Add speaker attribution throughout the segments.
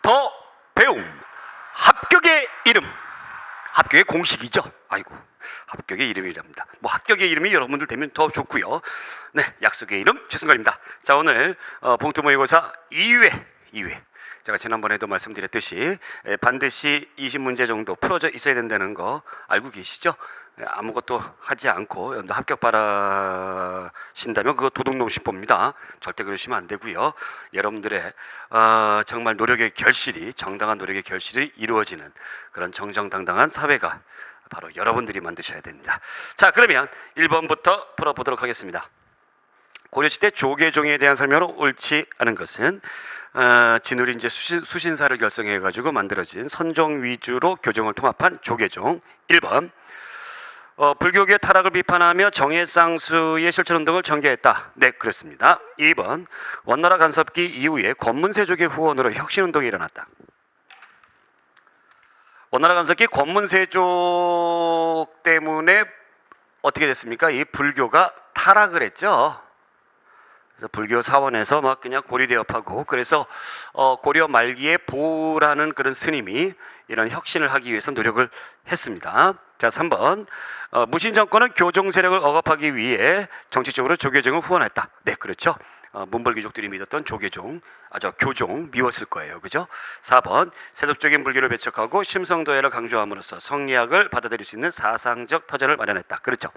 Speaker 1: 더 배움. 합격의 이름. 합격의 공식이죠. 아이고, 합격의 이름이랍니다. 뭐 합격의 이름이 여러분들 되면 더 좋고요. 네, 약속의 이름 최승걸입니다. 자, 오늘 봉투 모의고사 2회. 제가 지난번에도 말씀드렸듯이 반드시 20문제 정도 풀어져 있어야 된다는 거 알고 계시죠? 아무것도 하지 않고 합격 바라신다면 그거 도둑놈 신법입니다. 절대 그러시면 안 되고요. 여러분들의 정말 노력의 결실이, 정당한 노력의 결실이 이루어지는 그런 정정당당한 사회가 바로 여러분들이 만드셔야 됩니다. 자, 그러면 1번부터 풀어보도록 하겠습니다. 고려시대 조계종에 대한 설명으로 옳지 않은 것은 진울이 이제 수신사를 결성해 가지고 만들어진 선종 위주로 교종을 통합한 조계종. 1번 불교계 타락을 비판하며 정예쌍수의 실천운동을 전개했다. 네, 그렇습니다. 2번 원나라 간섭기 이후에 권문세족의 후원으로 혁신운동이 일어났다. 원나라 간섭기 권문세족 때문에 어떻게 됐습니까? 이 불교가 타락을 했죠. 그래서 불교 사원에서 막 그냥 고리대업하고, 그래서 고려 말기에 보라는 그런 스님이 이런 혁신을 하기 위해서 노력을 했습니다. 자, 3번 무신 정권은 교종 세력을 억압하기 위해 정치적으로 조계종을 후원했다. 네, 그렇죠. 문벌귀족들이 믿었던 조계종, 교종 미웠을 거예요, 그죠? 4번 세속적인 불교를 배척하고 심성도회를 강조함으로써 성리학을 받아들일 수 있는 사상적 터전을 마련했다. 그렇죠.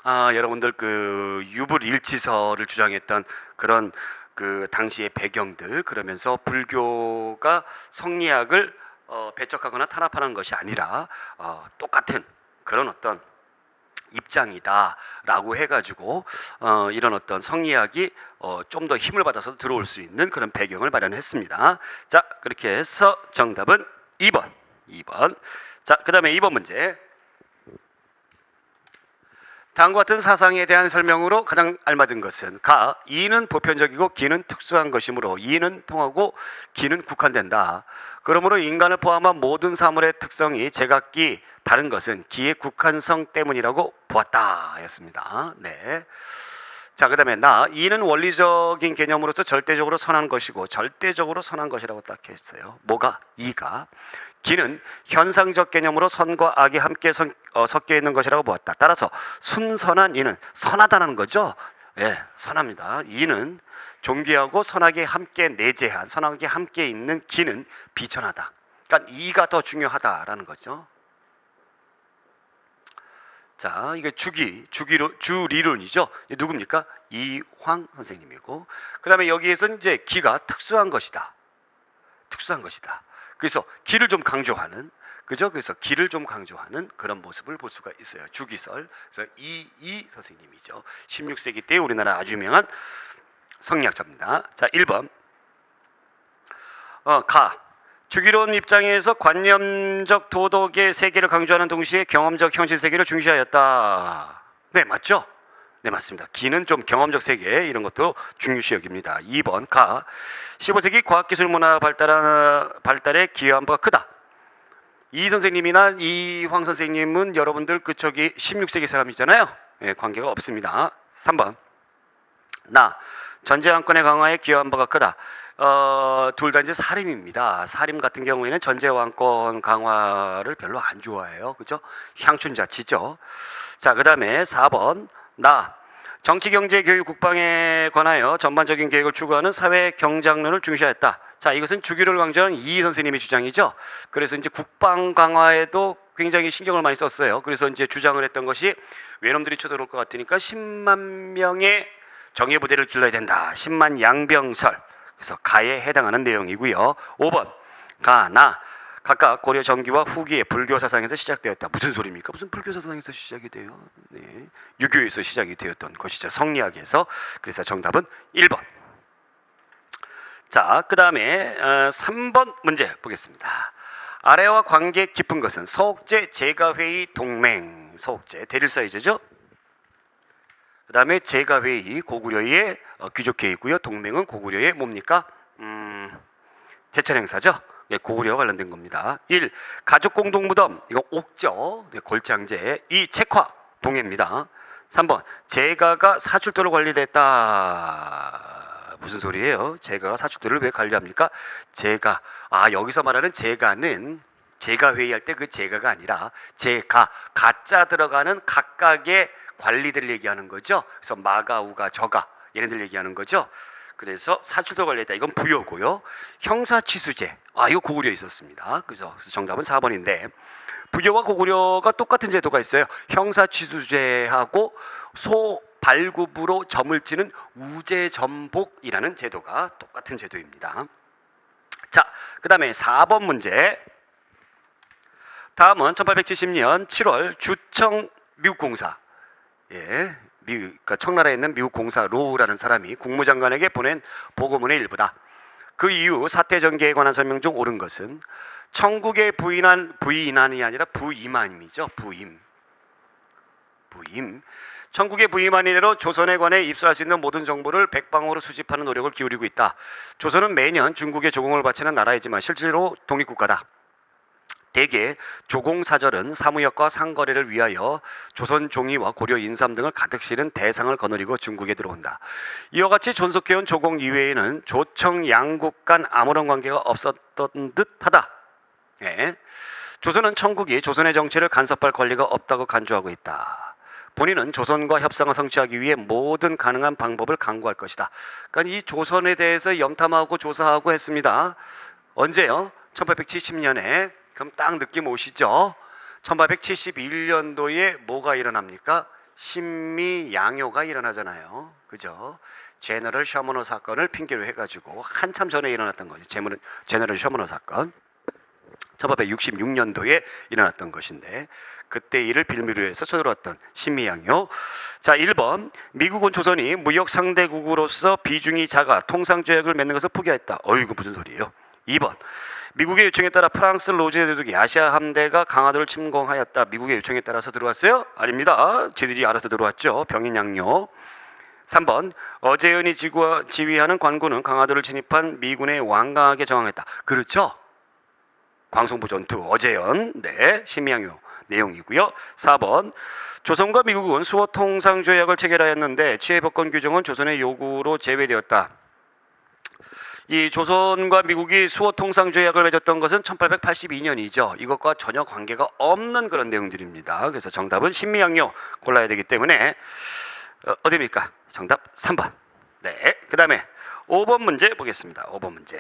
Speaker 1: 여러분들 그 유불일치설을 주장했던 그런 그 당시의 배경들, 그러면서 불교가 성리학을 배척하거나 탄압하는 것이 아니라 똑같은 그런 어떤 입장이다라고 해가지고 이런 어떤 성리학이 좀 더 힘을 받아서 들어올 수 있는 그런 배경을 마련했습니다. 자, 그렇게 해서 정답은 2번. 자, 그 다음에 2번 문제. 다음과 같은 사상에 대한 설명으로 가장 알맞은 것은 가. 이는 보편적이고 기는 특수한 것이므로 이는 통하고 기는 국한된다. 그러므로 인간을 포함한 모든 사물의 특성이 제각기 다른 것은 기의 국한성 때문이라고 보았다 였습니다. 네. 자, 그 다음에 나. 이는 원리적인 개념으로서 절대적으로 선한 것이고 절대적으로 선한 것이라고 딱 했어요. 뭐가? 이가. 기는 현상적 개념으로 선과 악이 함께 섞여 있는 것이라고 보았다. 따라서 순선한 이는 선하다는 거죠. 예, 선합니다. 이는 존귀하고 선하게 함께 내재한, 선하게 함께 있는 기는 비천하다. 그러니까 이가 더 중요하다라는 거죠. 자, 이게 주리론이죠. 누굽니까? 이황 선생님이고, 그 다음에 여기에서 이제 기가 특수한 것이다. 그래서 기를 좀 강조하는, 그죠? 그래서 기를 좀 강조하는 그런 모습을 볼 수가 있어요. 주기설. 그래서 이 선생님이죠. 16세기 때 우리나라 아주 유명한 성리학자입니다. 자, 1번 가. 주기론 입장에서 관념적 도덕의 세계를 강조하는 동시에 경험적 현실 세계를 중시하였다. 네, 맞죠? 네, 맞습니다. 기는 좀 경험적 세계 이런 것도 중요시 여깁니다. 2번 가. 15세기 과학기술 문화 발달에 기여한 바가 크다. 이 선생님이나 이황 선생님은 여러분들 그쪽이 16세기 사람이잖아요. 네, 관계가 없습니다. 3번 나. 전제왕권의 강화에 기여한 바가 크다. 둘 다 이제 사림입니다. 사림 같은 경우에는 전제왕권 강화를 별로 안 좋아해요. 그죠? 향춘자치죠. 자, 그 다음에 4번 나. 정치, 경제, 교육, 국방에 관하여 전반적인 계획을 추구하는 사회 경장론을 중시하였다. 자, 이것은 주기를 강조하는 이 선생님의 주장이죠. 그래서 이제 국방 강화에도 굉장히 신경을 많이 썼어요. 그래서 이제 주장을 했던 것이 외놈들이 쳐들어올 것 같으니까 10만 명의 정예 부대를 길러야 된다. 10만 양병설. 그래서 가에 해당하는 내용이고요. 5번 가나. 각각 고려 전기와 후기의 불교 사상에서 시작되었다. 무슨 소리입니까? 무슨 불교 사상에서 시작이 돼요? 네. 유교에서 시작이 되었던 것이죠. 성리학에서. 그래서 정답은 1번. 자, 그 다음에 3번 문제 보겠습니다. 아래와 관계 깊은 것은 서옥제 제가회의 동맹. 서옥제 대릴사이제죠. 그 다음에 제가회의 고구려의 귀족회의고요. 동맹은 고구려의 뭡니까? 제천행사죠. 예, 고구려와 관련된 겁니다. 1. 가족 공동무덤. 이거 옥죠. 네, 골장제. 2. 책화. 동해입니다. 3번 제가가 사출도를 관리를 했다. 무슨 소리예요? 제가가 사축들을 왜 관리합니까? 제가 여기서 말하는 제가는 제가 회의할 때 그 제가가 아니라 제가 가짜 들어가는 각각의 관리들을 얘기하는 거죠. 그래서 마가, 우가, 저가 얘네들 얘기하는 거죠. 그래서 사축들 관리했다. 이건 부여고요. 형사취수제. 이거 고구려에 있었습니다. 그래서 정답은 4번인데 부여와 고구려가 똑같은 제도가 있어요. 형사취수제하고 소발급으로 점을 치는 우제전복이라는 제도가 똑같은 제도입니다. 자, 그 다음에 4번 문제. 다음은 1870년 7월 주청 미국 공사. 그러니까 청나라에 있는 미국 공사 로우라는 사람이 국무장관에게 보낸 보고문의 일부다. 그 이후 사태 전개에 관한 설명 중 옳은 것은 청국의 부임안이 아니라 부임안이죠. 부임. 청국의 부임안 이래로 조선에 관해 입수할 수 있는 모든 정보를 백방으로 수집하는 노력을 기울이고 있다. 조선은 매년 중국에 조공을 바치는 나라이지만 실제로 독립국가다. 대개 조공사절은 사무역과 상거래를 위하여 조선 종이와 고려 인삼 등을 가득 실은 대상을 거느리고 중국에 들어온다. 이와 같이 존속해온 조공 이외에는 조청 양국 간 아무런 관계가 없었던 듯하다. 조선은 청국이 조선의 정치를 간섭할 권리가 없다고 간주하고 있다. 본인은 조선과 협상을 성취하기 위해 모든 가능한 방법을 강구할 것이다. 그러니까 이 조선에 대해서 염탐하고 조사하고 했습니다. 언제요? 1870년에. 그럼 딱 느낌 오시죠? 1871년도에 뭐가 일어납니까? 신미양요가 일어나잖아요. 그죠? 제너럴 셔머너 사건을 핑계로 해가지고 한참 전에 일어났던 거죠. 제너럴 셔머너 사건. 1866년도에 일어났던 것인데 그때 이를 빌미로 해서 쳐들어왔던 신미양요. 자, 1번 미국은 조선이 무역 상대국으로서 비중이 작아 통상조약을 맺는 것을 포기했다. 이거 무슨 소리예요? 2번 미국의 요청에 따라 프랑스 로제 대독이 아시아 함대가 강화도를 침공하였다. 미국의 요청에 따라서 들어왔어요? 아닙니다. 지들이 알아서 들어왔죠. 병인양요. 3번 어제연이 지휘하는 관군은 강화도를 진입한 미군에 완강하게 저항했다. 그렇죠? 광송부 전투 어제연. 신미양요 내용이고요. 4번 조선과 미국은 수호 통상조약을 체결하였는데 치해법권 규정은 조선의 요구로 제외되었다. 이 조선과 미국이 수호 통상조약을 맺었던 것은 1882년이죠. 이것과 전혀 관계가 없는 그런 내용들입니다. 그래서 정답은 신미양요 골라야 되기 때문에 어디입니까? 정답 3번. 그 다음에 5번 문제 보겠습니다. 5번 문제.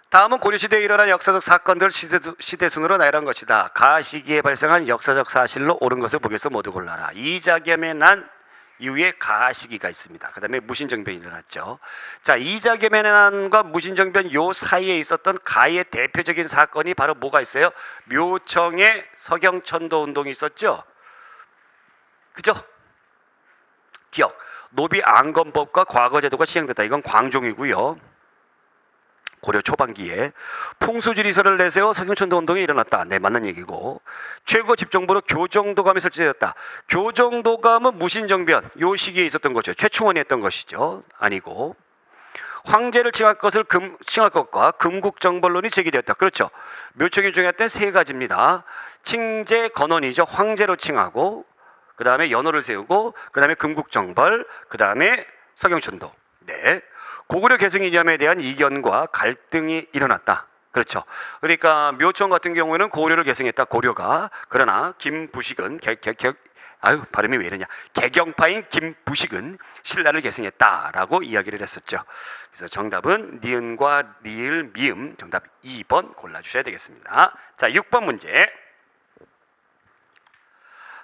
Speaker 1: 다음은 고려시대에 일어난 역사적 사건들을 시대순으로 나열한 것이다. 가 시기에 발생한 역사적 사실로 옳은 것을 보기에서 모두 골라라. 이자겸의 난 이후에 가 시기가 있습니다. 그 다음에 무신정변이 일어났죠. 자, 이자겸의 난과 무신정변 요 사이에 있었던 가의 대표적인 사건이 바로 뭐가 있어요? 묘청의 서경천도 운동이 있었죠. 그죠? 기억. 노비안건법과 과거제도가 시행됐다. 이건 광종이고요. 고려 초반기에 풍수지리서를 내세워 서경천도 운동이 일어났다. 맞는 얘기고 최고 집정부로 교정도감이 설치되었다. 교정도감은 무신정변 요 시기에 있었던 거죠. 최충원이 했던 것이죠. 아니고 황제를 칭할 것과 금국정벌론이 제기되었다. 그렇죠. 묘청이 중요했던 세 가지입니다. 칭제 건원이죠. 황제로 칭하고 그 다음에 연호를 세우고 그 다음에 금국정벌 그 다음에 서경천도. 고구려 계승 이념에 대한 이견과 갈등이 일어났다. 그렇죠. 그러니까 묘청 같은 경우에는 고구려를 계승했다. 고려가. 그러나 김부식은 발음이 왜 이러냐. 개경파인 김부식은 신라를 계승했다라고 이야기를 했었죠. 그래서 정답은 니은과 리을, 미음 정답 2번 골라주셔야 되겠습니다. 자, 6번 문제.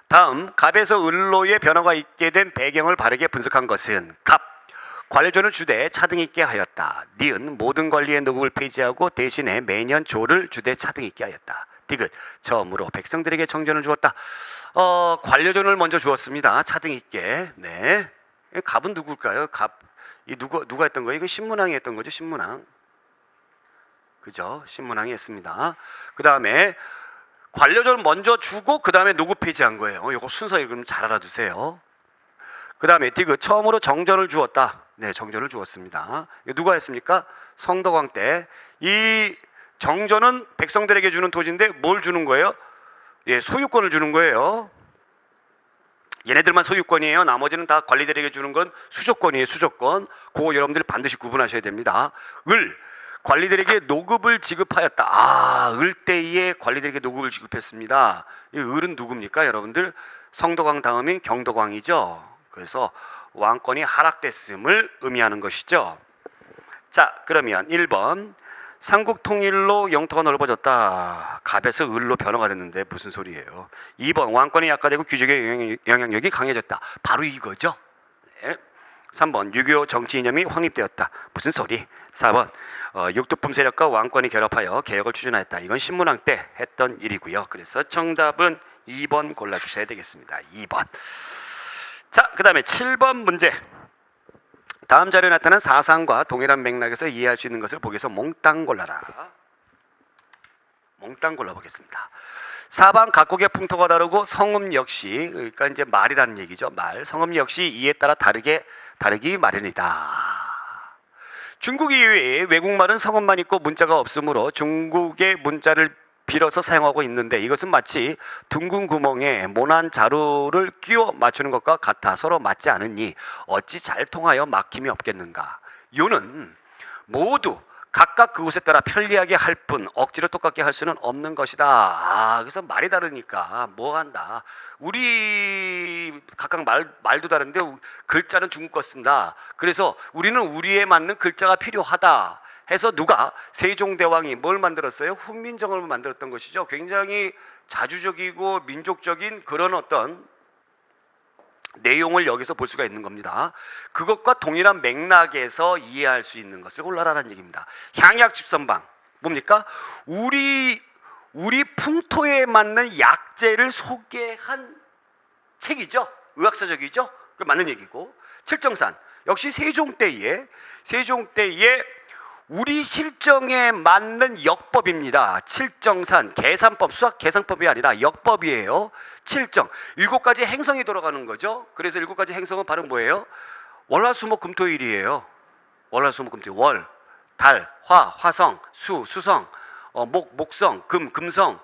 Speaker 1: 다음 갑에서 을로의 변화가 있게 된 배경을 바르게 분석한 것은 갑. 관료조는 주되 차등 있게 하였다. 니은 모든 관리의 노국을 폐지하고 대신에 매년 조를 주되 차등 있게 하였다. 디귿 처음으로 백성들에게 정전을 주었다. 관료조를 먼저 주었습니다. 차등 있게. 갑은 누굴까요? 갑. 이 누가 했던 거예요? 이거 신문왕이 했던 거죠. 신문왕. 그죠? 신문왕이 했습니다. 그 다음에 관료조를 먼저 주고 그 다음에 노국 폐지한 거예요. 이거 순서 읽으면 잘 알아두세요. 그 다음에 디귿 처음으로 정전을 주었다. 정전을 주었습니다. 누가 했습니까? 성덕왕 때. 이 정전은 백성들에게 주는 토지인데 뭘 주는 거예요? 소유권을 주는 거예요. 얘네들만 소유권이에요. 나머지는 다 관리들에게 주는 건 수조권이에요. 수조권. 그거 여러분들이 반드시 구분하셔야 됩니다. 을, 관리들에게 노급을 지급하였다. 을대에 관리들에게 노급을 지급했습니다. 이 을은 누굽니까? 여러분들 성도광 다음인 경도광이죠. 그래서 왕권이 하락됐음을 의미하는 것이죠. 자, 그러면 1번 삼국 통일로 영토가 넓어졌다. 갑에서 을로 변화가 됐는데 무슨 소리예요? 2번 왕권이 약화되고 귀족의 영향력이 강해졌다. 바로 이거죠. 네. 3번 6.25 정치 이념이 확립되었다. 무슨 소리? 4번 육두품 세력과 왕권이 결합하여 개혁을 추진하였다. 이건 신문왕 때 했던 일이고요. 그래서 정답은 2번 골라주셔야 되겠습니다. 2번. 자, 그 다음에 7번 문제. 다음 자료에 나타난 사상과 동일한 맥락에서 이해할 수 있는 것을 보기 위해서 몽땅 골라라. 몽땅 골라보겠습니다. 4번 각국의 풍토가 다르고 성음 역시, 그러니까 이제 말이라는 얘기죠. 말. 성음 역시 이에 따라 다르기 마련이다. 중국 이외에 외국말은 성음만 있고 문자가 없으므로 중국의 문자를 빌어서 사용하고 있는데 이것은 마치 둥근 구멍에 모난 자루를 끼워 맞추는 것과 같아 서로 맞지 않으니 어찌 잘 통하여 막힘이 없겠는가. 요는 모두 각각 그곳에 따라 편리하게 할 뿐 억지로 똑같게 할 수는 없는 것이다. 그래서 말이 다르니까 뭐 한다. 우리 각각 말도 다른데 글자는 중국 거 쓴다. 그래서 우리는 우리에 맞는 글자가 필요하다. 해서 누가 세종대왕이 뭘 만들었어요? 훈민정음을 만들었던 것이죠. 굉장히 자주적이고 민족적인 그런 어떤 내용을 여기서 볼 수가 있는 겁니다. 그것과 동일한 맥락에서 이해할 수 있는 것을 골라라는 얘기입니다. 향약집선방 뭡니까? 우리 풍토에 맞는 약재를 소개한 책이죠. 의학서적이죠. 그 맞는 얘기고. 칠정산 역시 세종 때에 우리 실정에 맞는 역법입니다. 칠정산, 계산법, 수학 계산법이 아니라 역법이에요. 칠정, 7가지 행성이 돌아가는 거죠. 그래서 7가지 행성은 바로 뭐예요? 월화수목금토일이에요. 월화수목금토일, 월, 달, 화성, 수성, 목성, 금성,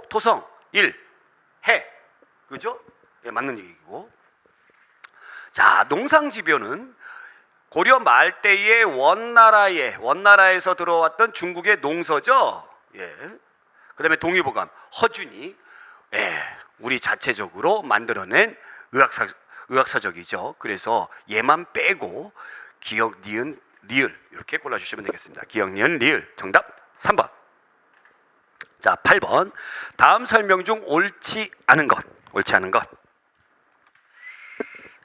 Speaker 1: 토성, 일, 해. 그죠? 예, 맞는 얘기고. 자, 농상지변은 고려 말 때의 원나라에서 들어왔던 중국의 농서죠. 예. 그다음에 동의보감, 허준이 우리 자체적으로 만들어낸 의학서적이죠. 그래서 얘만 빼고 기역, 니은, 리을 이렇게 골라주시면 되겠습니다. 기역, 니은, 리을. 정답 3번. 자, 8번. 다음 설명 중 옳지 않은 것.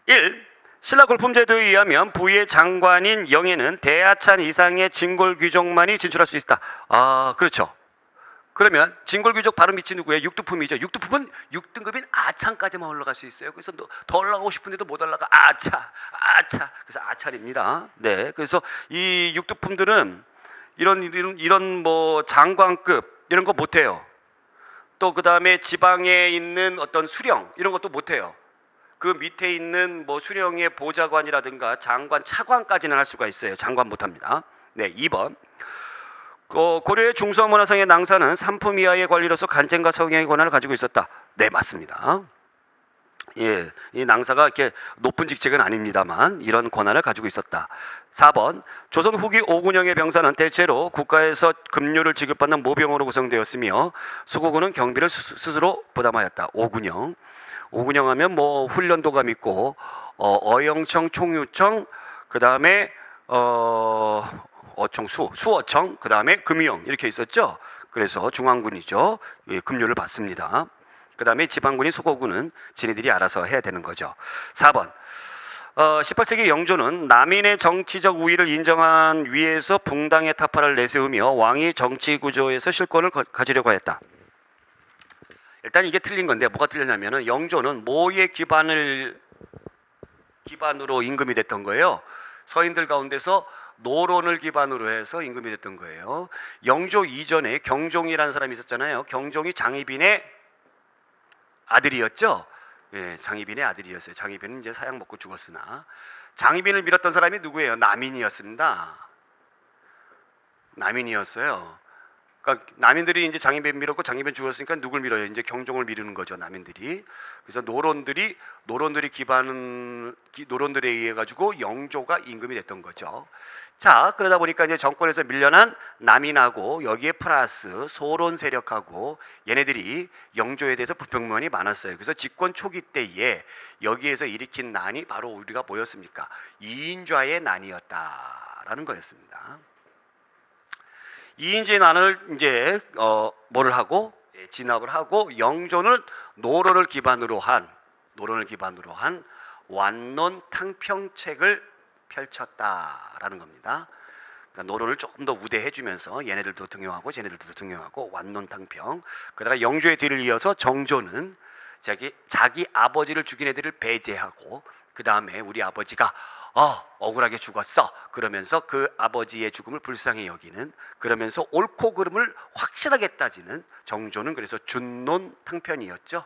Speaker 1: 1. 신라 골품제도에 의하면 부의 장관인 영예는 대하찬 이상의 진골 귀족만이 진출할 수 있다. 그렇죠. 그러면 진골 귀족 바로 밑이 누구예요? 육두품이죠. 육두품은 6등급인 아찬까지만 올라갈 수 있어요. 그래서 더 올라가고 싶은데도 못 올라가. 아차. 그래서 아찬입니다. 네. 그래서 이 육두품들은 이런 뭐 장관급 이런 거 못 해요. 또 그다음에 지방에 있는 어떤 수령 이런 것도 못 해요. 그 밑에 있는 뭐 수령의 보좌관이라든가 장관, 차관까지는 할 수가 있어요. 장관 못합니다. 네, 2번. 고려의 중서문화상의 낭사는 상품 이하의 관리로서 간쟁과 서경의 권한을 가지고 있었다. 네, 맞습니다. 예, 이 낭사가 이렇게 높은 직책은 아닙니다만 이런 권한을 가지고 있었다. 4번. 조선 후기 오군영의 병사는 대체로 국가에서 급료를 지급받는 모병으로 구성되었으며 수고군은 경비를 스스로 부담하였다. 오군영 하면 뭐 훈련도감 있고 어영청, 총유청, 그 다음에 수어청, 그 다음에 금유영 이렇게 있었죠. 그래서 중앙군이죠. 예, 급료를 받습니다. 그 다음에 지방군인 소고군은 지네들이 알아서 해야 되는 거죠. 4번. 18세기 영조는 남인의 정치적 우위를 인정한 위에서 붕당의 타파를 내세우며 왕이 정치 구조에서 실권을 가지려고 했다. 일단 이게 틀린 건데 뭐가 틀렸냐면은 영조는 뭐의 기반으로 임금이 됐던 거예요. 서인들 가운데서 노론을 기반으로 해서 임금이 됐던 거예요. 영조 이전에 경종이라는 사람이 있었잖아요. 경종이 장희빈의 아들이었죠. 예, 장희빈의 아들이었어요. 장희빈은 이제 사약 먹고 죽었으나 장희빈을 밀었던 사람이 누구예요? 남인이었습니다. 남인이었어요. 그러니까 남인들이 이제 장인변 밀었고 장인변 죽었으니까 누굴 밀어요? 이제 경종을 미루는 거죠, 남인들이. 그래서 노론들이 노론들에 의해 가지고 영조가 임금이 됐던 거죠. 자, 그러다 보니까 이제 정권에서 밀려난 남인하고 여기에 플러스 소론 세력하고 얘네들이 영조에 대해서 불평만이 많았어요. 그래서 집권 초기 때에 여기에서 일으킨 난이 바로 우리가 뭐였습니까? 이인좌의 난이었다라는 거였습니다. 이인좌의 난을 이제 뭐를 하고 진압을 하고 영조는 노론을 기반으로 한 완론 탕평책을 펼쳤다라는 겁니다. 그러니까 노론을 조금 더 우대해주면서 얘네들도 등용하고 쟤네들도 등용하고 완론탕평. 그러다가 영조의 뒤를 이어서 정조는 자기 아버지를 죽인 애들을 배제하고 그 다음에 우리 아버지가 억울하게 죽었어 그러면서 그 아버지의 죽음을 불쌍히 여기는, 그러면서 옳고 그름을 확실하게 따지는 정조는 그래서 준논탕편이었죠.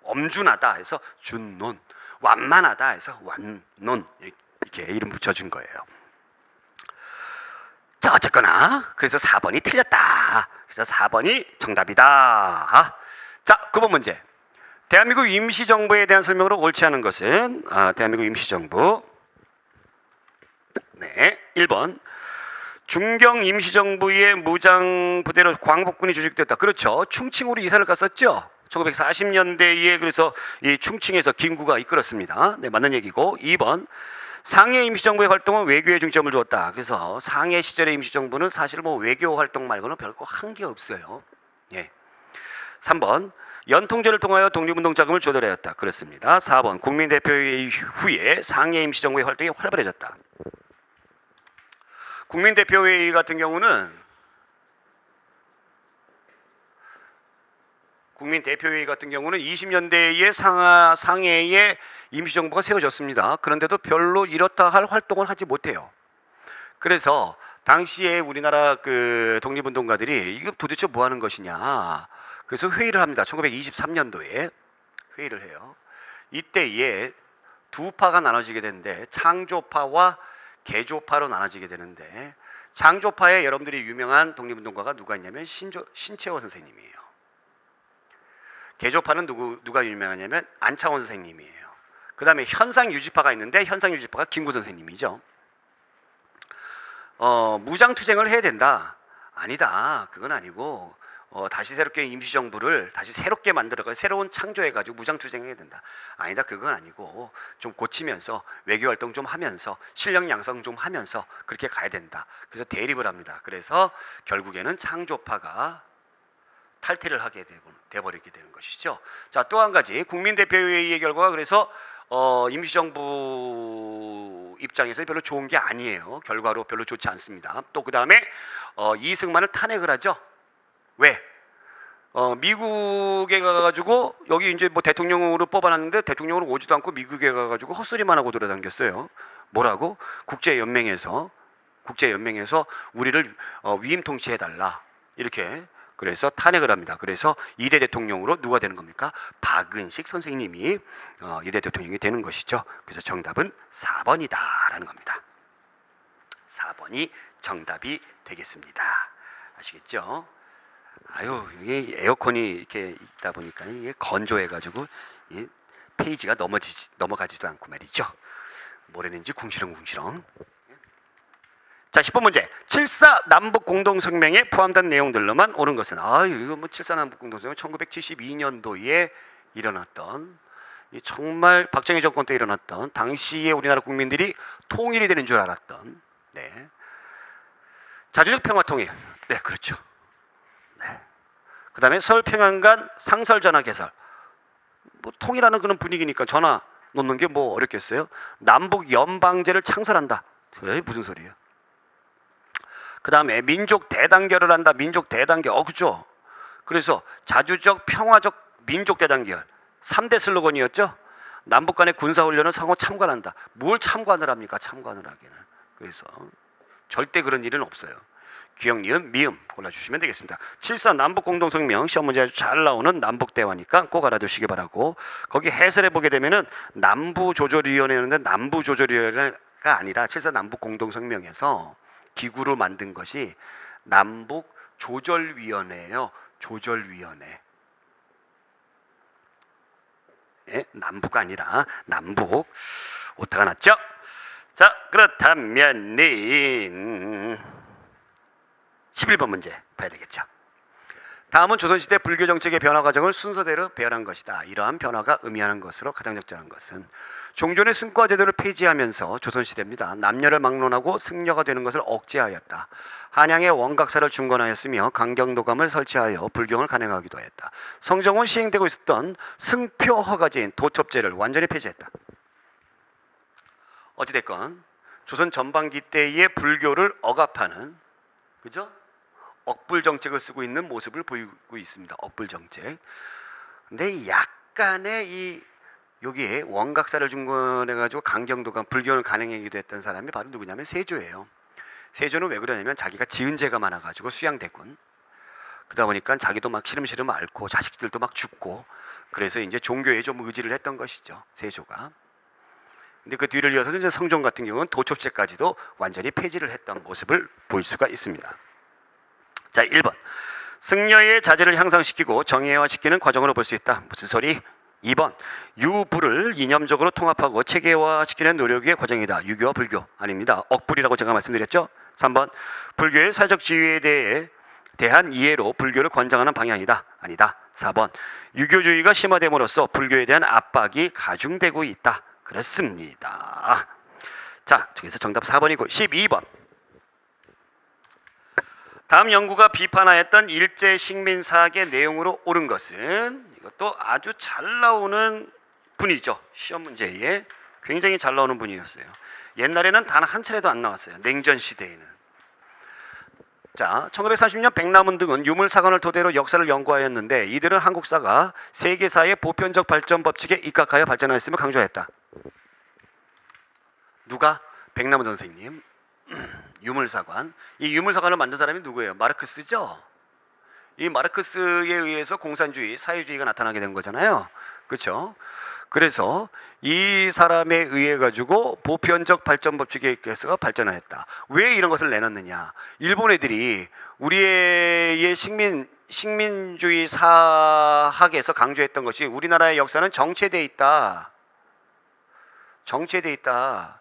Speaker 1: 엄준하다 해서 준논, 완만하다 해서 완논, 이렇게 이름 붙여준 거예요. 자, 어쨌거나 그래서 4번이 틀렸다. 그래서 4번이 정답이다. 자, 9번 문제. 대한민국 임시정부에 대한 설명으로 옳지 않은 것은 대한민국 임시정부. 네, 1번. 중경 임시정부의 무장부대로 광복군이 조직됐다. 그렇죠. 충칭으로 이사를 갔었죠. 1940년대에 그래서 이 충칭에서 김구가 이끌었습니다. 네, 맞는 얘기고. 2번. 상해 임시정부의 활동은 외교에 중점을 두었다. 그래서 상해 시절의 임시정부는 사실 뭐 외교 활동 말고는 별거 한 게 없어요. 예. 3번. 연통제를 통하여 독립운동 자금을 조달하였다. 그렇습니다. 4번. 국민대표회의 후에 상해 임시정부의 활동이 활발해졌다. 국민대표회의 같은 경우는 20년대에 상해에 임시정부가 세워졌습니다. 그런데도 별로 이렇다 할 활동을 하지 못해요. 그래서 당시에 우리나라 그 독립운동가들이 이거 도대체 뭐 하는 것이냐. 그래서 회의를 합니다. 1923년도에 회의를 해요. 이때에 두 파가 나눠지게 되는데 창조파와 개조파로 나눠지게 되는데, 창조파에 여러분들이 유명한 독립운동가가 누가 있냐면 신채호 선생님이에요. 개조파는 누가 유명하냐면 안창원 선생님이에요. 그 다음에 현상유지파가 있는데 현상유지파가 김구 선생님이죠. 무장투쟁을 해야 된다. 아니다. 그건 아니고 다시 새롭게 임시정부를 다시 새롭게 만들어서 새로운 창조해가지고 무장투쟁해야 된다. 아니다. 그건 아니고 좀 고치면서 외교활동 좀 하면서 실력 양성 좀 하면서 그렇게 가야 된다. 그래서 대립을 합니다. 그래서 결국에는 창조파가 탈퇴를 하게 돼버리게 되는 것이죠. 자, 또 한 가지 국민대표회의의 결과가 그래서 임시정부 입장에서 별로 좋은 게 아니에요. 결과로 별로 좋지 않습니다. 또 그 다음에 이승만을 탄핵을 하죠. 왜? 미국에 가가지고 여기 이제 뭐 대통령으로 뽑아놨는데 대통령으로 오지도 않고 미국에 가가지고 헛소리만 하고 돌아다녔어요. 뭐라고? 국제연맹에서 우리를 위임 통치해달라 이렇게. 그래서 탄핵을 합니다. 그래서 2대 대통령으로 누가 되는 겁니까? 박은식 선생님이 2대 대통령이 되는 것이죠. 그래서 정답은 4번이다라는 겁니다. 4번이 정답이 되겠습니다. 아시겠죠? 아유, 이게 에어컨이 이렇게 있다 보니까 이게 건조해가지고 페이지가 넘어가지도 않고 말이죠. 뭐라는지 궁시렁궁시렁. 자, 10번 문제. 7.4 남북 공동성명에 포함된 내용들로만 옳은 것은, 이거 뭐 7.4 남북 공동성명 1972년도에 일어났던, 정말 박정희 정권 때 일어났던, 당시에 우리나라 국민들이 통일이 되는 줄 알았던, 네. 자주적 평화 통일. 네, 그렇죠. 네. 그 다음에 서울 평양간 상설 전화 개설. 뭐 통일하는 그런 분위기니까 전화 놓는 게 뭐 어렵겠어요? 남북 연방제를 창설한다. 무슨 소리예요? 그 다음에 민족 대단결을 한다. 민족 대단결. 그죠? 그래서 자주적 평화적 민족 대단결 3대 슬로건이었죠. 남북 간의 군사훈련을 상호 참관한다. 뭘 참관을 합니까? 참관을 하기는. 그래서 절대 그런 일은 없어요. 기억, 니은, 미음 골라주시면 되겠습니다. 7.4 남북공동성명 시험 문제 아주 잘 나오는 남북대화니까 꼭 알아두시기 바라고, 거기 해설해 보게 되면은 남부조절위원회였는데 남부조절위원회가 아니라 7.4 남북공동성명에서 기구로 만든 것이 남북 조절위원회예요. 조절위원회. 예, 남부가 아니라 남북. 오타가 났죠? 자, 그렇다면은 11번 문제 봐야 되겠죠. 다음은 조선시대 불교 정책의 변화 과정을 순서대로 배열한 것이다. 이러한 변화가 의미하는 것으로 가장 적절한 것은 종전의 승과 제도를 폐지하면서 조선시대입니다. 남녀를 막론하고 승려가 되는 것을 억제하였다. 한양에 원각사를 중건하였으며 강경도감을 설치하여 불경을 간행하기도 하였다. 성정원 시행되고 있었던 승표 허가제인 도첩제를 완전히 폐지했다. 어찌됐건 조선 전반기 때의 불교를 억압하는, 그죠? 억불 정책을 쓰고 있는 모습을 보이고 있습니다. 억불 정책. 근데 약간의 여기에 원각사를 중건해가지고 강경도감 불교를 간행하기도 했던 사람이 바로 누구냐면 세조예요. 세조는 왜 그러냐면 자기가 지은 죄가 많아가지고 수양대군. 그러다 보니까 자기도 막 시름시름 앓고 자식들도 막 죽고, 그래서 이제 종교에 좀 의지를 했던 것이죠, 세조가. 근데 그 뒤를 이어서 이제 성종 같은 경우는 도첩제까지도 완전히 폐지를 했던 모습을 볼 수가 있습니다. 자, 1번. 승려의 자질을 향상시키고 정의화시키는 과정으로 볼 수 있다. 무슨 소리? 2번. 유불을 이념적으로 통합하고 체계화시키는 노력의 과정이다. 유교와 불교 아닙니다. 억불이라고 제가 말씀드렸죠. 3번. 불교의 사회적 지위에 대한 이해로 불교를 권장하는 방향이다. 아니다. 4번. 유교주의가 심화됨으로써 불교에 대한 압박이 가중되고 있다. 그렇습니다. 자, 저기서 정답 4번이고 12번. 다음 연구가 비판하였던 일제 식민 사학의 내용으로 옳은 것은, 이것도 아주 잘 나오는 분이죠. 시험 문제에 굉장히 잘 나오는 분이었어요. 옛날에는 단 한 차례도 안 나왔어요. 냉전 시대에는. 자, 1930년 백남은 등은 유물사관을 토대로 역사를 연구하였는데 이들은 한국사가 세계사의 보편적 발전 법칙에 입각하여 발전하였음을 강조했다. 누가? 백남은 선생님. 유물사관. 이 유물사관을 만든 사람이 누구예요? 마르크스죠. 이 마르크스에 의해서 공산주의, 사회주의가 나타나게 된 거잖아요. 그렇죠? 그래서 이 사람에 의해 가지고 보편적 발전 법칙에 의해서 발전하였다. 왜 이런 것을 내놨느냐? 일본 애들이 우리의 식민주의 사학에서 강조했던 것이 우리나라의 역사는 정체돼 있다. 정체돼 있다.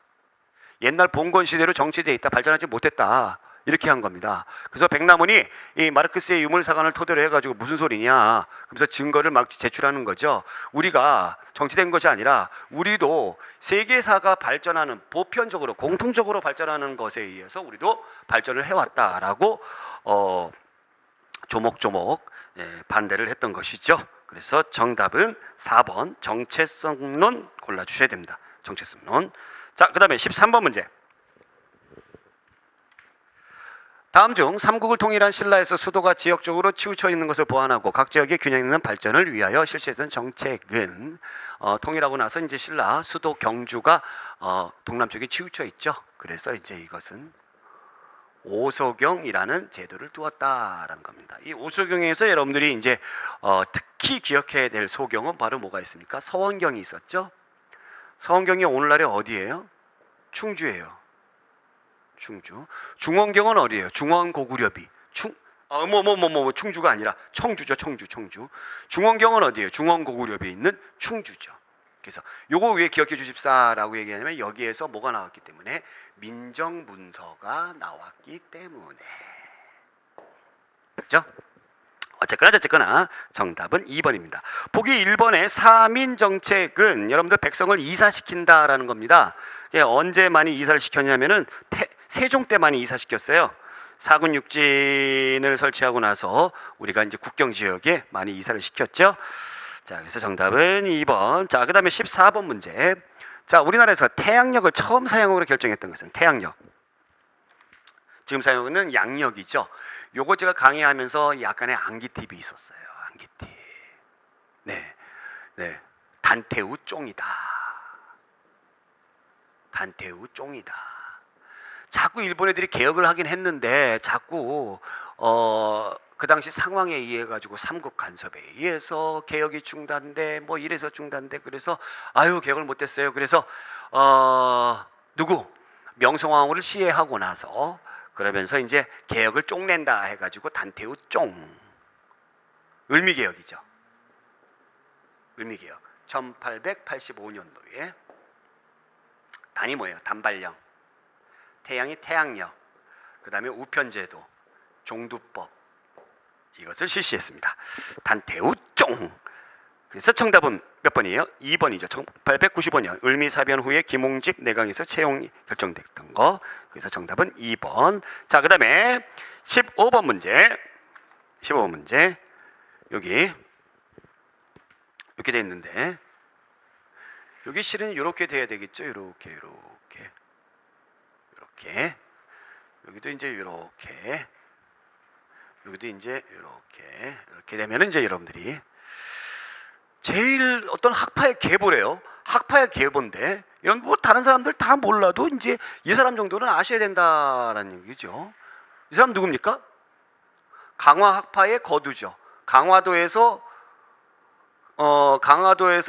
Speaker 1: 옛날 봉건 시대로 정체돼 있다. 발전하지 못했다. 이렇게 한 겁니다. 그래서 백남원이 이 마르크스의 유물사관을 토대로 해가지고 무슨 소리냐, 그래서 증거를 막 제출하는 거죠. 우리가 정치된 것이 아니라 우리도 세계사가 발전하는, 보편적으로 공통적으로 발전하는 것에 의해서 우리도 발전을 해왔다라고 조목조목 반대를 했던 것이죠. 그래서 정답은 4번 정체성론 골라주셔야 됩니다. 정체성론. 자, 그 다음에 13번 문제. 다음 중 삼국을 통일한 신라에서 수도가 지역적으로 치우쳐 있는 것을 보완하고 각 지역의 균형 있는 발전을 위하여 실시했던 정책은, 통일하고 나서 이제 신라 수도 경주가 동남쪽에 치우쳐 있죠. 그래서 이제 이것은 오소경이라는 제도를 두었다라는 겁니다. 이 오소경에서 여러분들이 이제 특히 기억해야 될 소경은 바로 뭐가 있습니까? 서원경이 있었죠. 서원경이 오늘날에 어디예요? 충주예요. 충주. 중원경은 어디예요? 중원고구려비. 충주가 아니라 청주죠. 청주. 중원경은 어디예요? 중원고구려비에 있는 충주죠. 그래서 요거 왜 기억해 주십사라고 얘기하냐면 여기에서 뭐가 나왔기 때문에, 민정문서가 나왔기 때문에. 그렇죠? 어쨌거나 정답은 2번입니다. 보기 1번의 사민정책은 여러분들 백성을 이사시킨다라는 겁니다. 언제 많이 이사를 시켰냐면은 세종 때 많이 이사시켰어요. 사군 육진을 설치하고 나서 우리가 이제 국경 지역에 많이 이사를 시켰죠. 자, 그래서 정답은 2번. 자, 그 다음에 14번 문제. 자, 우리나라에서 태양력을 처음 사용으로 결정했던 것은 태양력. 지금 사용은 양력이죠. 요거 제가 강의하면서 약간의 안기팁이 있었어요. 안기팁. 네. 단테우 쫑이다. 단테우 쫑이다. 자꾸 일본 애들이 개혁을 하긴 했는데 자꾸 그 당시 상황에 의해 가지고 삼국 간섭에 의해서 개혁이 중단돼, 뭐 이래서 중단돼. 그래서 개혁을 못했어요. 그래서 누구 명성황후를 시해하고 나서 그러면서 이제 개혁을 쪽낸다 해가지고 단태우 쫑. 을미개혁이죠. 을미개혁. 1885년도에 단이 뭐예요? 단발령. 태양이 태양력. 그 다음에 우편제도, 종두법 이것을 실시했습니다. 단태우 쫑. 그래서 정답은 몇 번이에요? 2번이죠. 1895년 을미사변 후에 김홍직 내각에서 채용이 결정됐던 거. 그래서 정답은 2번. 자, 그 다음에 15번 문제. 15번 문제. 여기 이렇게 돼 있는데 여기 실은 이렇게 돼야 되겠죠. 이렇게. 여기도 이제 이렇게. 여기도 이제 이렇게 되면은 이제 여러분들이 제일 어떤 학파의 계보래요. 학파의 계보인데 이런 뭐 다른 사람들 다 몰라도 이제 이 사람 정도는 아셔야 된다라는 얘기죠. 이 사람 누굽니까? 강화 학파의 거두죠. 강화도에서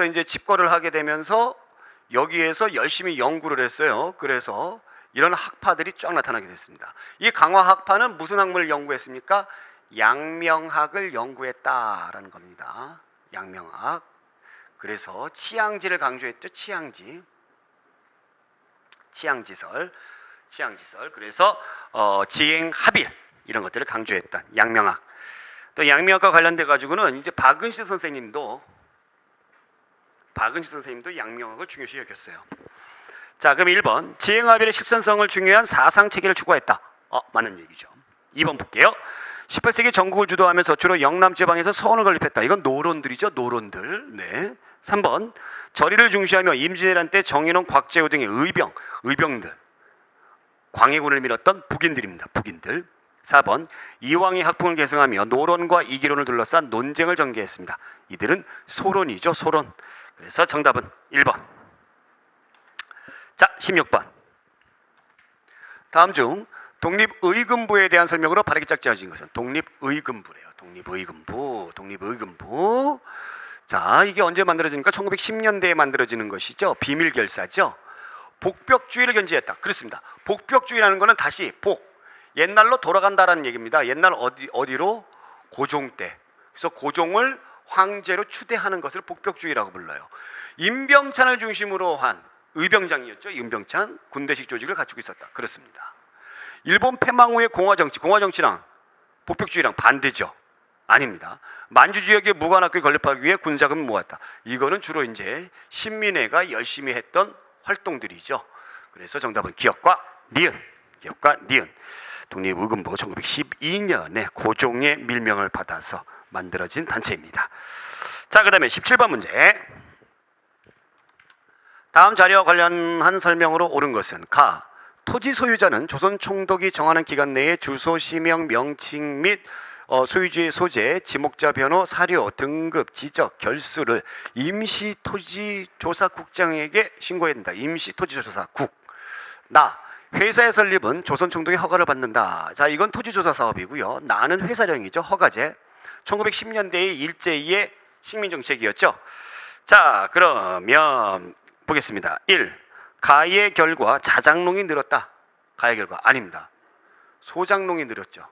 Speaker 1: 이제 집거를 하게 되면서 여기에서 열심히 연구를 했어요. 그래서 이런 학파들이 쫙 나타나게 됐습니다. 이 강화 학파는 무슨 학문을 연구했습니까? 양명학을 연구했다라는 겁니다. 양명학. 그래서 치양지를 강조했죠. 치양지설. 그래서 지행합일 이런 것들을 강조했던 양명학. 또 양명학과 관련돼 가지고는 이제 박은시 선생님도 양명학을 중요시 여겼어요. 자, 그럼 1번 지행합일의 실천성을 중요한 사상 체계를 추구했다. 맞는 얘기죠. 2번 볼게요. 18세기 전국을 주도하면서 주로 영남 지방에서 서원을 건립했다. 이건 노론들이죠. 노론들. 네. 3번 절의를 중시하며 임진왜란 때 정인원, 곽재우 등의 의병들 광해군을 밀었던 북인들입니다. 북인들. 4번 이왕의 학풍을 계승하며 노론과 이기론을 둘러싼 논쟁을 전개했습니다. 이들은 소론이죠. 소론. 그래서 정답은 1번. 자, 16번. 다음 중 독립의금부에 대한 설명으로 바르게 짝지어진 것은 독립의금부래요. 독립의금부. 자, 이게 언제 만들어지니까 1910년대에 만들어지는 것이죠. 비밀결사죠. 복벽주의를 견지했다. 그렇습니다. 복벽주의라는 것은 다시 옛날로 돌아간다라는 얘기입니다. 옛날 어디로? 고종 때. 그래서 고종을 황제로 추대하는 것을 복벽주의라고 불러요. 임병찬을 중심으로 한 의병장이었죠. 임병찬 군대식 조직을 갖추고 있었다. 그렇습니다. 일본 패망 후의 공화정치랑 복벽주의랑 반대죠. 아닙니다. 만주 지역의 무관학교를 건립하기 위해 군자금을 모았다. 이거는 주로 이제 신민회가 열심히 했던 활동들이죠. 그래서 정답은 기역과 니은. 독립의금부가 1912년에 고종의 밀명을 받아서 만들어진 단체입니다. 자, 그 다음에 17번 문제. 다음 자료와 관련한 설명으로 옳은 것은 가. 토지 소유자는 조선 총독이 정하는 기간 내에 주소, 시명, 명칭 및 소유주의 소재, 지목자 변호, 사료, 등급, 지적, 결수를 임시토지조사국장에게 신고해야 된다. 임시토지조사국. 회사의 설립은 조선 총독의 허가를 받는다. 자, 이건 토지조사 사업이고요. 나는 회사령이죠. 허가제. 1910년대의 일제히의 식민정책이었죠. 자, 그러면 보겠습니다. 1. 가의 결과 자장농이 늘었다. 가의 결과 아닙니다. 소장농이 늘었죠.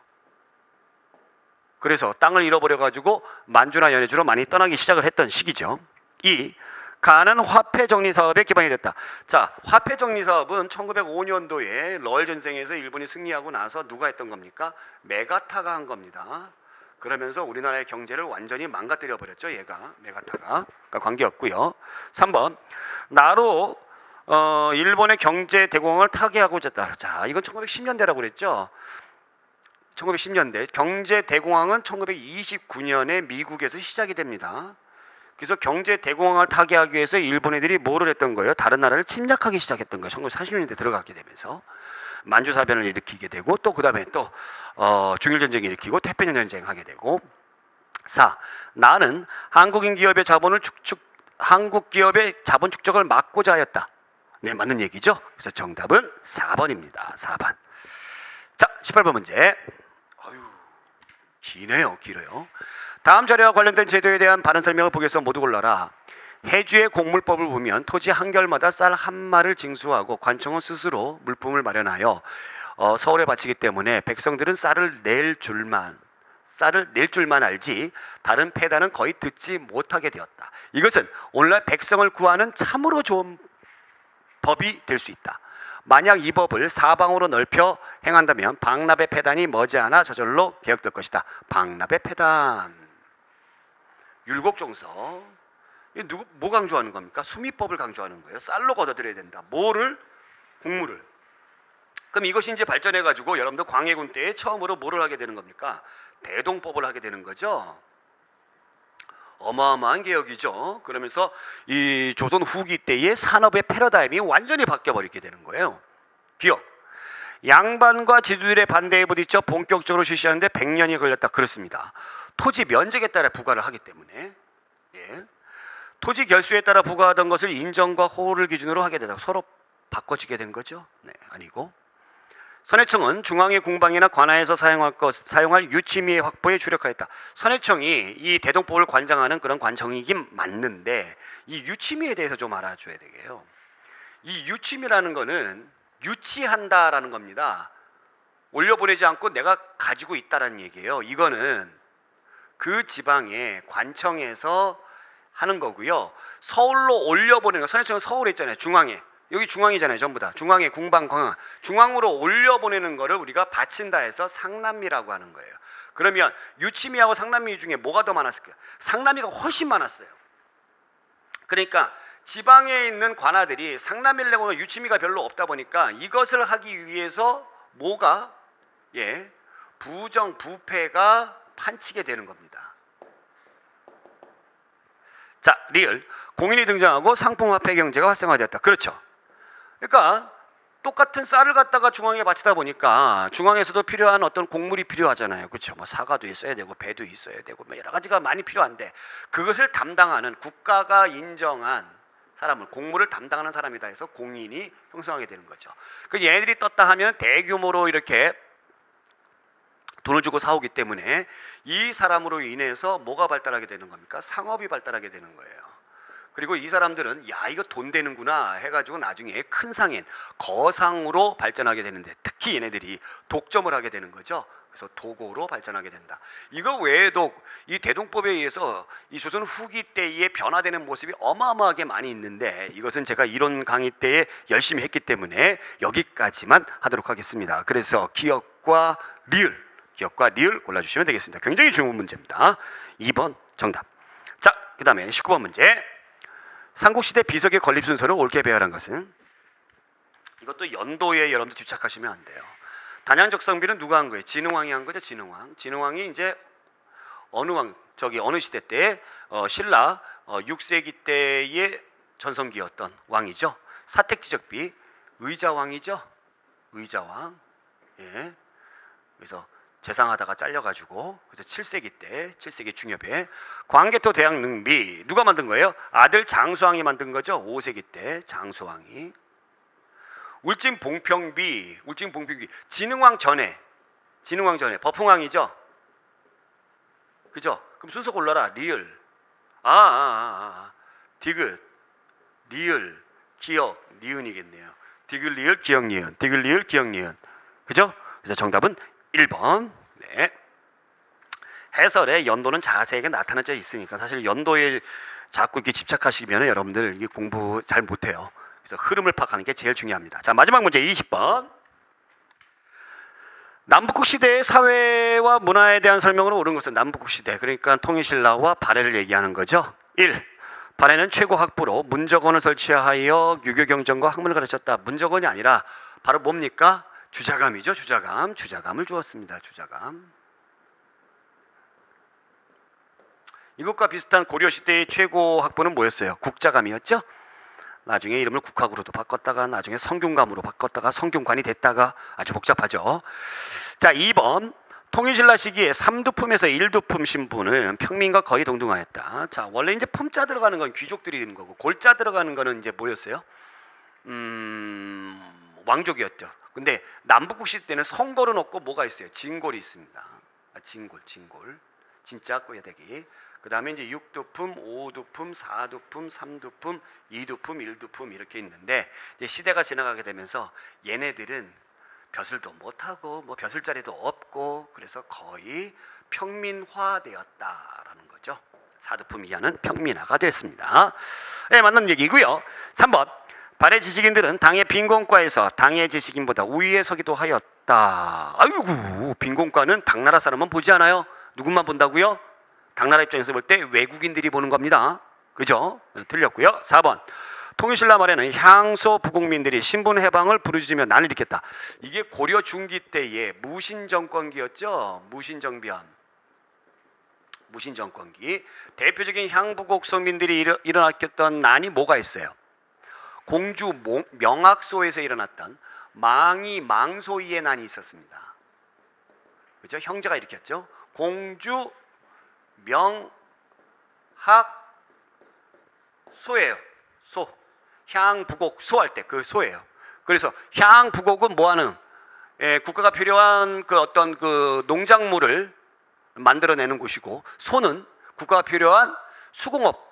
Speaker 1: 그래서 땅을 잃어버려가지고 만주나 연해주로 많이 떠나기 시작을 했던 시기죠. 2. 가는 화폐정리사업에 기반이 됐다. 자, 화폐정리사업은 1905년도에 러일 전쟁에서 일본이 승리하고 나서 누가 했던 겁니까? 메가타가 한 겁니다. 그러면서 우리나라의 경제를 완전히 망가뜨려 버렸죠. 얘가 메가타가. 그러니까 관계없고요. 3번 나로 일본의 경제 대공황을 타개하고자 했다. 자, 이건 1910년대라고 그랬죠. 1910년대 경제 대공황은 1929년에 미국에서 시작이 됩니다. 그래서 경제 대공황을 타개하기 위해서 일본 애들이 뭐를 했던 거예요? 다른 나라를 침략하기 시작했던 거예요. 1940년대 들어가게 되면서 만주사변을 일으키게 되고 또 그 다음에 또 중일전쟁 일으키고 태평양 전쟁 하게 되고. 4. 나는 한국 기업의 자본 축적을 막고자 하였다. 네, 맞는 얘기죠. 그래서 정답은 4번입니다. 4번. 자, 18번 문제. 길어요. 다음 자료와 관련된 제도에 대한 바른 설명을 보기위해서 모두 골라라. 해주의 공물법을 보면 토지 한 결마다 쌀 한 마를 징수하고 관청은 스스로 물품을 마련하여 서울에 바치기 때문에 백성들은 쌀을 낼 줄만 알지 다른 패단은 거의 듣지 못하게 되었다. 이것은 오늘날 백성을 구하는 참으로 좋은 법이 될 수 있다. 만약 이 법을 사방으로 넓혀 행한다면 방납의 패단이 머지않아 저절로 개혁될 것이다. 방납의 패단. 율곡종서. 뭐 강조하는 겁니까? 수미법을 강조하는 거예요. 쌀로 걷어들여야 된다. 뭐를? 곡물을. 그럼 이것이 이제 발전해 가지고 여러분들 광해군 때에 처음으로 뭐를 하게 되는 겁니까? 대동법을 하게 되는 거죠. 어마어마한 개혁이죠. 그러면서 이 조선 후기 때의 산업의 패러다임이 완전히 바뀌어 버리게 되는 거예요. 기억. 양반과 지주들의 반대에 부딪혀 본격적으로 실시하는데 100년이 걸렸다. 그렇습니다. 토지 면적에 따라 부과를 하기 때문에 토지 결수에 따라 부과하던 것을 인정과 호를 기준으로 하게 되다 서로 바꿔지게 된 거죠. 아니고 선해청은 중앙의 궁방이나 관하에서 사용할 유치미의 확보에 주력하였다. 선해청이 이 대동법을 관장하는 그런 관청이긴 맞는데 이 유치미에 대해서 좀 알아줘야 되게요. 이 유치미라는 거는 유치한다라는 겁니다. 올려보내지 않고 내가 가지고 있다라는 얘기예요. 이거는 그 지방의 관청에서 하는 거고요. 서울로 올려보내는 거. 선해청은 서울에 있잖아요. 중앙에. 여기 중앙이잖아요. 전부 다. 중앙에 궁방, 광항. 중앙으로 올려보내는 거를 우리가 바친다 해서 상남미라고 하는 거예요. 그러면 유치미하고 상남미 중에 뭐가 더 많았을까요? 상남미가 훨씬 많았어요. 그러니까 지방에 있는 관아들이 상남미를 내고 유치미가 별로 없다 보니까 이것을 하기 위해서 뭐가 부정, 부패가 판치게 되는 겁니다. 자, 리을. 공인이 등장하고 상품화폐 경제가 활성화되었다. 그렇죠. 그러니까 똑같은 쌀을 갖다가 중앙에 바치다 보니까 중앙에서도 필요한 어떤 곡물이 필요하잖아요. 그렇죠. 뭐 사과도 있어야 되고 배도 있어야 되고 뭐 여러 가지가 많이 필요한데 그것을 담당하는 국가가 인정한 사람을 곡물을 담당하는 사람이다 해서 공인이 형성하게 되는 거죠. 그 얘네들이 떴다 하면 대규모로 이렇게 돈을 주고 사오기 때문에 이 사람으로 인해서 뭐가 발달하게 되는 겁니까? 상업이 발달하게 되는 거예요. 그리고 이 사람들은 야 이거 돈 되는구나 해가지고 나중에 큰 상인, 거상으로 발전하게 되는데 특히 얘네들이 독점을 하게 되는 거죠. 그래서 도고로 발전하게 된다. 이거 외에도 이 대동법에 의해서 이 조선 후기 때에 변화되는 모습이 어마어마하게 많이 있는데 이것은 제가 이론 강의 때에 열심히 했기 때문에 여기까지만 하도록 하겠습니다. 그래서 기억과 리을 골라주시면 되겠습니다. 굉장히 중요한 문제입니다. 2번 정답. 자, 그 다음에 19번 문제. 삼국시대 비석의 건립 순서를 옳게 배열한 것은? 이것도 연도에 여러분들 집착하시면 안 돼요. 단양적성비는 누가 한 거예요? 진흥왕이 한 거죠. 진흥왕이 이제 어느 시대 때 신라 6세기 때의 전성기였던 왕이죠. 사택지적비 의자왕이죠. 의자왕. 그래서 재상하다가 잘려가지고 그래서 7세기 중엽에 광개토 대왕 능비 누가 만든 거예요? 아들 장수왕이 만든 거죠. 5세기 때 장수왕이. 울진 봉평비 진흥왕 전에 버풍왕이죠. 그죠? 그럼 순서 골라라. 리을 디귿 리을 기억 니은이겠네요. 디귿 리을 기억 니은 디귿 리을 기억 니은. 그죠? 그래서 정답은 1번. 네. 해설에 연도는 자세하게 나타나져 있으니까 사실 연도에 자꾸 이렇게 집착하시면 여러분들 이게 공부 잘 못해요. 그래서 흐름을 파악하는 게 제일 중요합니다. 자, 마지막 문제 20번. 남북국 시대의 사회와 문화에 대한 설명으로 옳은 것은 남북국 시대 그러니까 통일신라와 발해를 얘기하는 거죠. 1. 발해는 최고 학부로 문적원을 설치하여 유교 경전과 학문을 가르쳤다. 문적원이 아니라 바로 뭡니까? 주자감이죠. 주자감을 주었습니다. 주자감. 이것과 비슷한 고려시대의 최고 학부는 뭐였어요? 국자감이었죠. 나중에 이름을 국학으로도 바꿨다가 나중에 성균감으로 바꿨다가 성균관이 됐다가 아주 복잡하죠. 자, 2번. 통일신라 시기에 3두품에서 1두품 신분은 평민과 거의 동등하였다. 자, 원래 이제 품자 들어가는 건 귀족들이 있는 거고 골자 들어가는 거는 이제 뭐였어요? 왕족이었죠. 근데 남북국 시대 때는 성골은 없고 뭐가 있어요? 진골이 있습니다. 진골. 진짜 꼬야대기. 그 다음에 이제 6두품, 5두품, 4두품, 3두품, 2두품, 1두품 이렇게 있는데 이제 시대가 지나가게 되면서 얘네들은 벼슬도 못하고 뭐 벼슬 자리도 없고 그래서 거의 평민화되었다라는 거죠. 사두품 이하는 평민화가 됐습니다. 네, 맞는 얘기고요. 3번 발해 지식인들은 당의 빈곤과에서 당의 지식인보다 우위에 서기도 하였다. 아이고, 빈곤과는 당나라 사람은 보지 않아요. 누군만 본다고요? 당나라 입장에서 볼 때 외국인들이 보는 겁니다. 그죠? 틀렸고요. 4번 통일신라 말에는 향소 부국민들이 신분해방을 부르짖으며 난을 일으켰다. 이게 고려 중기 때의 무신정권기였죠. 무신정권기. 대표적인 향부곡 서민들이 일어났던 난이 뭐가 있어요? 공주 명학소에서 일어났던 망이 망소이의 난이 있었습니다. 그죠? 형제가 일으켰죠. 공주 명학소예요. 소. 향부곡 소할 때 그 소예요. 그래서 향부곡은 뭐하는 국가가 필요한 그 어떤 그 농작물을 만들어내는 곳이고, 소는 국가가 필요한 수공업,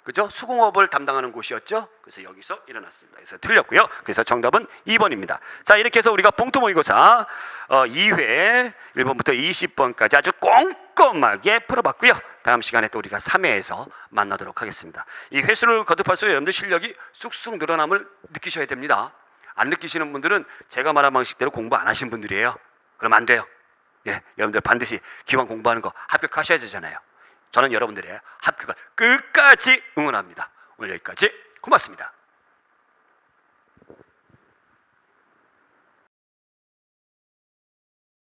Speaker 1: 그죠? 수공업을 담당하는 곳이었죠. 그래서 여기서 일어났습니다. 그래서 틀렸고요. 그래서 정답은 2번입니다. 자, 이렇게 해서 우리가 봉투 모의고사 2회 1번부터 20번까지 아주 꼼꼼하게 풀어봤고요. 다음 시간에 또 우리가 3회에서 만나도록 하겠습니다. 이 회수를 거듭할수록 여러분들 실력이 쑥쑥 늘어남을 느끼셔야 됩니다. 안 느끼시는 분들은 제가 말한 방식대로 공부 안 하신 분들이에요. 그럼 안 돼요. 예, 여러분들 반드시 기왕 공부하는 거 합격하셔야 되잖아요. 저는 여러분들의 합격을 끝까지 응원합니다. 오늘 여기까지 고맙습니다.